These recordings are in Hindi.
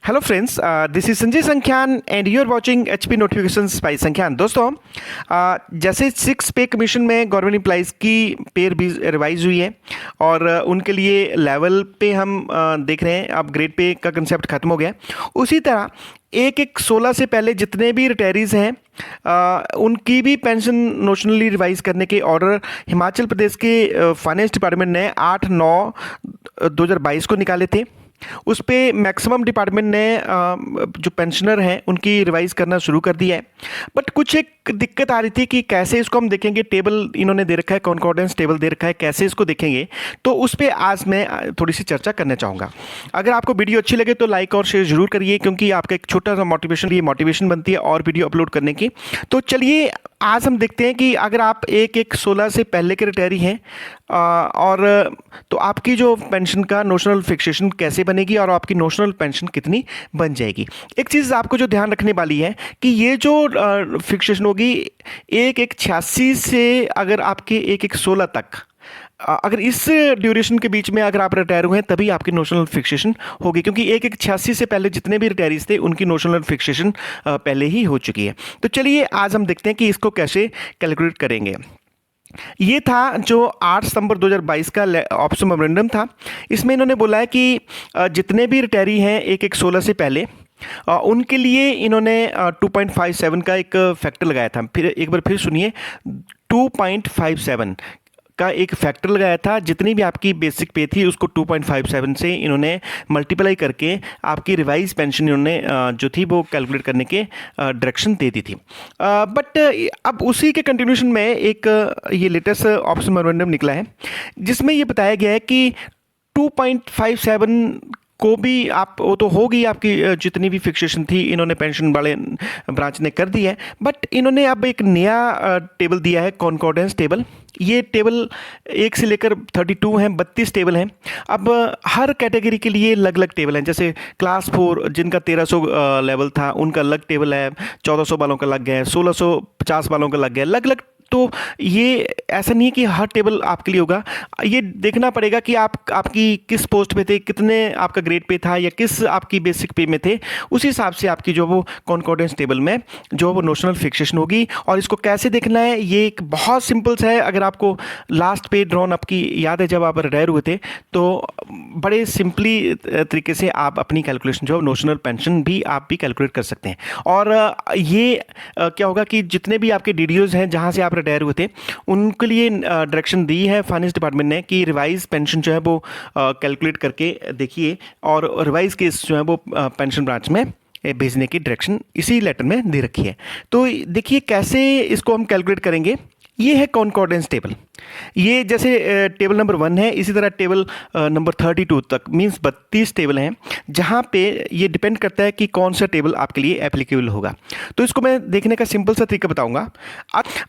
Hello friends, this is Sanjay Sankhyan and you are watching HP notifications by Sankhyan. दोस्तों, जैसे 6 पे कमीशन में गवर्नमेंट एम्प्लॉइज़ की पे रिवाइज हुई है और उनके लिए लेवल पे हम देख रहे हैं, अब ग्रेड पे का कंसेप्ट खत्म हो गया। उसी तरह 1/1/16 से पहले जितने भी रिटायरीज़ हैं उनकी भी पेंशन नोशनली रिवाइज करने के ऑर्डर हिमाचल प्रदेश के फाइनेंस डिपार्टमेंट ने 8/9/2022 को निकाले थे। उस पे मैक्सिमम डिपार्टमेंट ने जो पेंशनर हैं उनकी रिवाइज करना शुरू कर दिया है। बट कुछ एक दिक्कत आ रही थी कि कैसे इसको हम देखेंगे। टेबल इन्होंने दे रखा है, कॉन्कॉर्डेंस टेबल दे रखा है, कैसे इसको देखेंगे, तो उस पर आज मैं थोड़ी सी चर्चा करना चाहूँगा। अगर आपको वीडियो अच्छी लगे तो लाइक और शेयर जरूर करिए, क्योंकि आपका एक छोटा सा मोटिवेशन बनती है और वीडियो अपलोड करने की। तो चलिए आज हम देखते हैं कि अगर आप 1/1/16 से पहले के रिटायरी हैं और तो आपकी जो पेंशन का नोशनल फिक्सेशन कैसे बनेगी और आपकी नोशनल पेंशन कितनी बन जाएगी। एक चीज़ आपको जो ध्यान रखने वाली है कि ये जो फिक्सेशन होगी 1/1/86 से अगर आपके 1/1/16 तक, अगर इस ड्यूरेशन के बीच में अगर आप रिटायर हुए हैं तभी आपकी नोशनल फिक्सेशन होगी, क्योंकि 1/1/86 से पहले जितने भी रिटायरीज थे उनकी नोशनल फिक्सेशन पहले ही हो चुकी है। तो चलिए आज हम देखते हैं कि इसको कैसे कैलकुलेट करेंगे। ये था जो 8 सितंबर 2022 का ऑप्शन मेमोरेंडम था। इसमें इन्होंने बोला है कि जितने भी रिटायरी हैं 1/1/16 से पहले उनके लिए इन्होंने 2.57 का एक फैक्टर लगाया था। फिर एक बार फिर सुनिए, 2.57 का एक फैक्टर लगाया था। जितनी भी आपकी बेसिक पे थी उसको 2.57 से इन्होंने मल्टीप्लाई करके आपकी रिवाइज पेंशन इन्होंने जो थी वो कैलकुलेट करने के डायरेक्शन दे दी थी। बट अब उसी के कंटिन्यूशन में एक ये लेटेस्ट ऑप्शन मेमोरेंडम निकला है, जिसमें ये बताया गया है कि 2.57 को भी आप, वो तो होगी आपकी जितनी भी फिक्सेशन थी इन्होंने पेंशन वाले ब्रांच ने कर दी है। बट इन्होंने अब एक नया टेबल दिया है, कॉन्कॉर्डेंस टेबल। ये टेबल 1 से लेकर 32 हैं, 32 टेबल हैं। अब हर कैटेगरी के लिए अलग अलग टेबल हैं। जैसे क्लास 4 जिनका 1300 लेवल था उनका अलग टेबल है, 1400 वालों का अलग है, 1650 वालों का अलग है, अलग अलग। तो ये ऐसा नहीं है कि हर टेबल आपके लिए होगा। ये देखना पड़ेगा कि आपकी किस पोस्ट पे थे, कितने आपका ग्रेड पे था या किस आपकी बेसिक पे में थे, उस हिसाब से आपकी जो वो कॉन्कॉर्डेंस टेबल में जो वो नोशनल फिक्सेशन होगी। और इसको कैसे देखना है, ये एक बहुत सिंपल सा है। अगर आपको लास्ट पे ड्रॉन आपकी याद है, जब आप रिटायर हुए थे तो बड़े सिंपली तरीके से आप अपनी कैलकुलेशन जो नोशनल पेंशन भी आप भी कैलकुलेट कर सकते हैं। और ये क्या होगा कि जितने भी आपके डीडीओज हैं जहाँ से आप रिटायर हुए थे उनके लिए डायरेक्शन दी है फाइनेंस डिपार्टमेंट ने कि रिवाइज पेंशन जो है वो कैलकुलेट करके देखिए, और रिवाइज केस जो है वो पेंशन ब्रांच में भेजने की डायरेक्शन इसी लेटर में दे रखी है। तो देखिए कैसे इसको हम कैलकुलेट करेंगे। ये है कॉन्कॉर्डेंस टेबल। ये जैसे टेबल नंबर 1 है, इसी तरह टेबल नंबर 32 तक मींस 32 टेबल हैं, जहाँ पे ये डिपेंड करता है कि कौन सा टेबल आपके लिए एप्लीकेबल होगा। तो इसको मैं देखने का सिंपल सा तरीका बताऊंगा।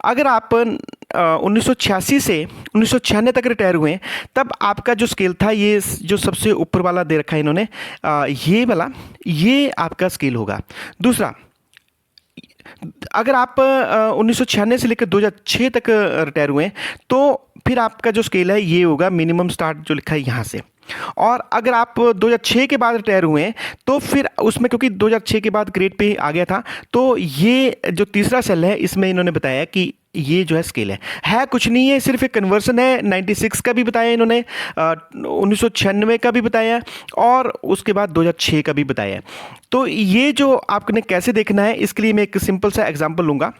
अगर आप 1986 से 1996 तक रिटायर हुए हैं, तब आपका जो स्केल था, ये जो सबसे ऊपर वाला दे रखा है इन्होंने, ये वाला, ये आपका स्केल होगा। दूसरा, अगर आप 1996 से लेकर 2006 तक रिटायर हुए हैं तो फिर आपका जो स्केल है ये होगा मिनिमम स्टार्ट जो लिखा है यहाँ से। और अगर आप 2006 के बाद रिटायर हुए हैं तो फिर उसमें, क्योंकि 2006 के बाद ग्रेड पे आ गया था, तो ये जो तीसरा सेल है इसमें इन्होंने बताया कि ये जो है स्केल है कुछ नहीं है, सिर्फ एक कन्वर्सन है। 96 का भी बताया इन्होंने, 1996 का भी बताया और उसके बाद 2006 का भी बताया। तो ये जो आपने कैसे देखना है, इसके लिए मैं एक सिंपल सा एग्जांपल लूँगा।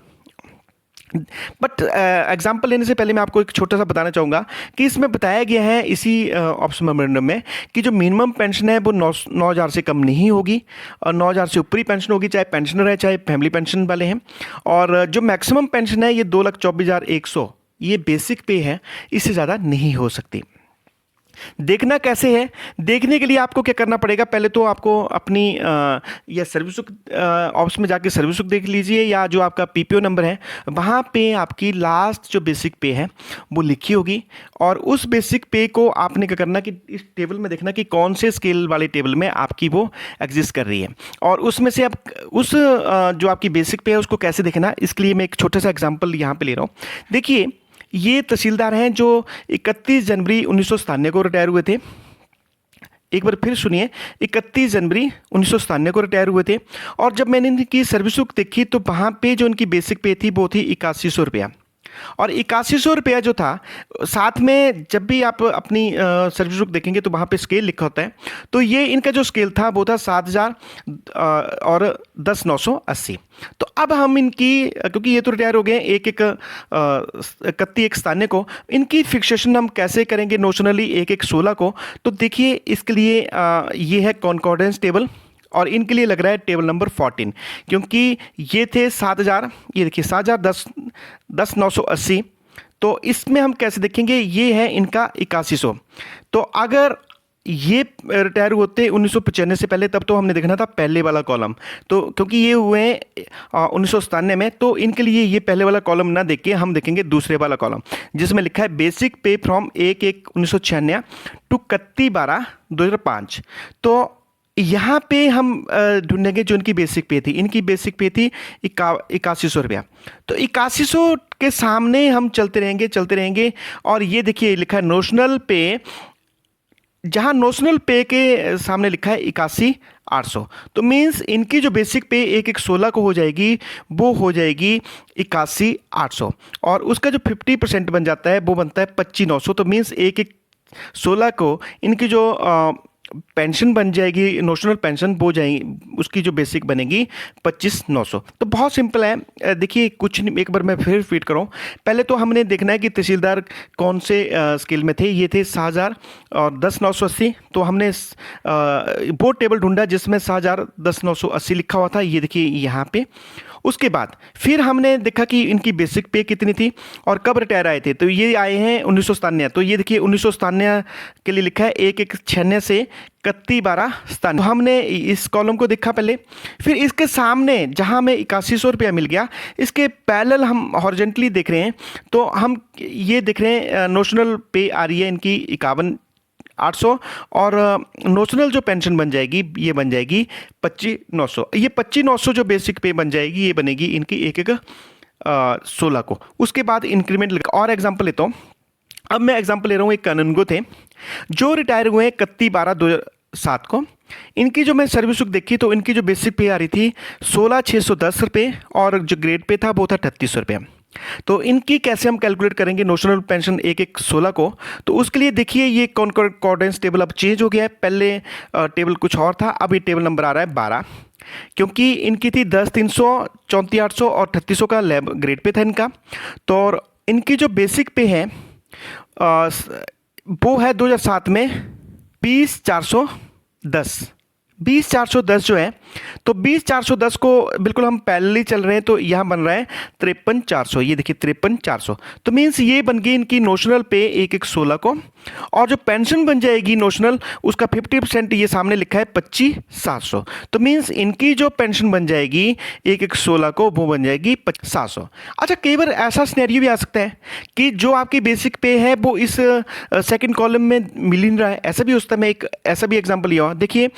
बट एग्जाम्पल लेने से पहले मैं आपको एक छोटा सा बताना चाहूँगा कि इसमें बताया गया है इसी ऑप्शन मेमोरेंडम में कि जो मिनिमम पेंशन है वो 9,000 से कम नहीं होगी और 9,000 से ऊपर ही पेंशन होगी, चाहे पेंशनर है चाहे फैमिली पेंशन वाले हैं। और जो मैक्सिमम पेंशन है ये 2,24,100 ये बेसिक पे है, इससे ज़्यादा नहीं हो सकती। देखना कैसे है, देखने के लिए आपको क्या करना पड़ेगा, पहले तो आपको अपनी या सर्विस ऑप्शन में जाके सर्विस देख लीजिए, या जो आपका पीपीओ नंबर है वहाँ पे आपकी लास्ट जो बेसिक पे है वो लिखी होगी। और उस बेसिक पे को आपने क्या करना कि इस टेबल में देखना कि कौन से स्केल वाले टेबल में आपकी वो एग्जिस्ट कर रही है, और उसमें से आप उस जो आपकी बेसिक पे है उसको कैसे देखना। इसके लिए मैं एक छोटा सा एग्जाम्पल यहाँ पे ले रहा हूँ। देखिए, ये तहसीलदार हैं जो 31 जनवरी 1997 को रिटायर हुए थे। एक बार फिर सुनिए, 31 जनवरी 1997 को रिटायर हुए थे। और जब मैंने इनकी सर्विस बुक देखी तो वहाँ पे जो इनकी बेसिक पे थी वो थी 8100 रुपया। और 8100 रुपया जो था, साथ में जब भी आप अपनी सर्विस बुक देखेंगे तो वहाँ पे स्केल लिखा होता है। तो ये इनका जो स्केल था वो था 7000 और 10,980। तो अब हम इनकी, क्योंकि ये तो रिटायर हो गए एक एक 31/97 को, इनकी फिक्सेशन हम कैसे करेंगे नोशनली 1/1/16 को। तो देखिए इसके लिए ये है कॉन्कॉर्डेंस टेबल, और इनके लिए लग रहा है टेबल नंबर 14, क्योंकि ये थे 7000, ये देखिए 7000 10,980। तो इसमें हम कैसे देखेंगे, ये है इनका 8100। तो अगर ये रिटायर होते 1995 से पहले, तब तो हमने देखना था पहले वाला कॉलम। तो क्योंकि ये हुए 1997 में, तो इनके लिए ये पहले वाला कॉलम ना देख के हम देखेंगे दूसरे वाला कॉलम, जिसमें लिखा है बेसिक पे फ्रॉम 1/1/1996 टू 31/12/2005। तो यहाँ पे हम ढूंढेंगे जो इनकी बेसिक पे थी। इनकी बेसिक पे थी 8100 रुपया। तो 8100 के सामने हम चलते रहेंगे, और ये देखिए लिखा है नोशनल पे, जहाँ नोशनल पे के सामने लिखा है 81,800। तो मीन्स इनकी जो बेसिक पे 1/1/16 को हो जाएगी, वो हो जाएगी 81,800, और उसका जो 50% बन जाता है वो बनता है 25,900। तो मीन्स 1/1/16 को इनकी जो पेंशन बन जाएगी, नोशनल पेंशन हो जाएगी, उसकी जो बेसिक बनेगी 25,900। तो बहुत सिंपल है। देखिए कुछ नहीं, एक बार मैं फिर रिपीट करूँ। पहले तो हमने देखना है कि तहसीलदार कौन से स्केल में थे। ये थे 7000 और 10,980। तो हमने वो टेबल ढूंढा जिसमें 7000 10,980 लिखा हुआ था, ये देखिए यहाँ पे। उसके बाद फिर हमने देखा कि इनकी बेसिक पे कितनी थी और कब रिटायर आए थे। तो ये आए हैं 1997। तो ये देखिए 1997 के लिए लिखा है 1/1/96 से 31/12/97। तो हमने इस कॉलम को देखा पहले, फिर इसके सामने जहां हमें 8100 रुपया मिल गया, इसके पैरेलल हम हॉरिजॉन्टली देख रहे हैं। तो हम ये देख रहे हैं नोशनल पे आ रही है इनकी 51,800, और नोशनल जो पेंशन बन जाएगी ये बन जाएगी 25,900। ये 25,900 जो बेसिक पे बन जाएगी, ये बनेगी इनकी 1/1/16 को। उसके बाद इंक्रीमेंट। और एग्जांपल लेता हूँ। अब मैं एग्जांपल ले रहा हूँ, एक कानूनगो थे जो रिटायर हुए 31/12/2007 को। इनकी जो मैं सर्विस बुक देखी तो इनकी जो बेसिक पे आ रही थी 16,610 रुपये, और जो ग्रेड पे था वो था 3,800 रुपये। तो इनकी कैसे हम कैलकुलेट करेंगे नोशनल पेंशन 1/1/16 को। तो उसके लिए देखिए ये कॉन्कॉर्डेंस टेबल अब चेंज हो गया है। पहले टेबल कुछ और था, अब ये टेबल नंबर आ रहा है 12, क्योंकि इनकी थी 10,300 34,800 और 3,800 का लैब ग्रेड पे था इनका। तो और इनकी जो बेसिक पे है वो है 2007 में 20,410। 20,410 जो है, तो 20,410 को बिल्कुल हम पैरेलली चल रहे हैं, तो यहाँ बन रहा है 53,400। ये देखिए 53,400। तो मीन्स ये बन गई इनकी नोशनल पे 1/1/16 को, और जो पेंशन बन जाएगी नोशनल उसका 50% ये सामने लिखा है 25,700। तो मीन्स इनकी जो पेंशन बन जाएगी 1/1/16 को वो बन जाएगी 25,700। अच्छा, कई बार ऐसा सिनेरियो भी आ सकता है कि जो आपकी बेसिक पे है वो इस सेकंड कॉलम में मिल ही नहीं रहा है। ऐसा भी हो सकता है। मैं एक ऐसा भी एग्जांपल लिया। देखिए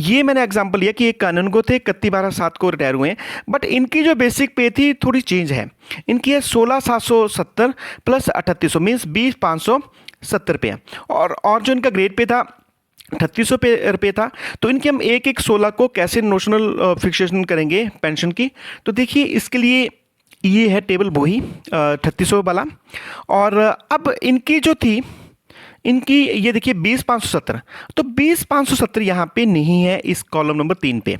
ये मैंने एग्जांपल लिया कि एक कानूनगो थे 31/12/7 को रिटायर हुए हैं, बट इनकी जो बेसिक पे थी थोड़ी चेंज है। इनकी है 16,770 प्लस 3,800 मीन्स 20,570 रुपये, और जो इनका ग्रेड पे था 3,800 रुपये था। तो इनके हम 1/1/16 को कैसे नोशनल फिक्सेशन करेंगे पेंशन की। तो देखिए इसके लिए ये है टेबल वही 3,800 वाला। और अब इनकी जो थी, इनकी ये देखिए 20,570। तो 20,570 यहाँ पे नहीं है इस कॉलम नंबर 3 पे,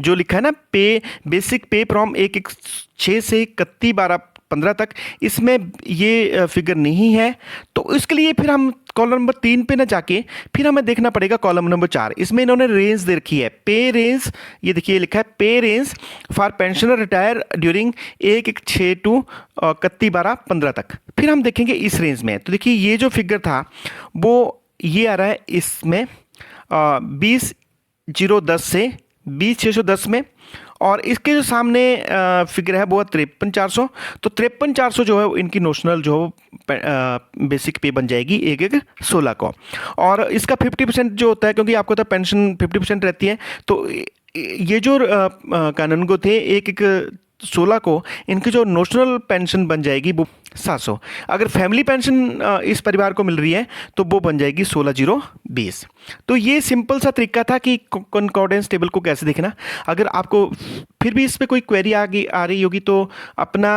जो लिखा है ना पे बेसिक पे फ्रॉम 1/1/6 से 31/12/15 तक, इसमें ये फिगर नहीं है। तो इसके लिए फिर हम कॉलम नंबर 3 पे ना जाके फिर हमें देखना पड़ेगा कॉलम नंबर 4। इसमें इन्होंने रेंज दे रखी है, पे रेंज। ये देखिए लिखा है pay range for pensioner retire during 1/1/6 to 31/12/15 तक। फिर हम देखेंगे इस रेंज में। तो देखिए ये जो फिगर था वो ये आ रहा है इसमें 20,010 से 20,610 में, और इसके जो सामने फिगर है वो है 53,400। तो 53,400 जो है इनकी नोशनल जो बेसिक पे बन जाएगी 1/1/16 को। और इसका 50% जो होता है, क्योंकि आपको तो पेंशन 50% रहती है, तो ये जो कानूनगो थे 1/1/16 को इनकी जो नोशनल पेंशन बन जाएगी वो 700। अगर फैमिली पेंशन इस परिवार को मिल रही है तो वो बन जाएगी 16,020। तो ये सिंपल सा तरीका था कि कॉन्कॉर्डेंस टेबल को कैसे देखना। अगर आपको फिर भी इस पे कोई क्वेरी आ रही होगी तो अपना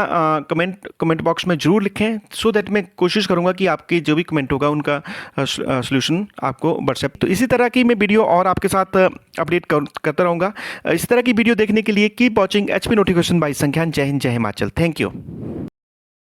कमेंट बॉक्स में ज़रूर लिखें, सो दैट मैं कोशिश करूँगा कि आपके जो भी कमेंट होगा उनका सोल्यूशन आपको व्हाट्सएप। तो इसी तरह की मैं वीडियो और आपके साथ अपडेट करता रहूँगा। इस तरह की वीडियो देखने के लिए keep watching HP notification by Sankhyan. जय हिंद, जय हिमाचल। Thank you.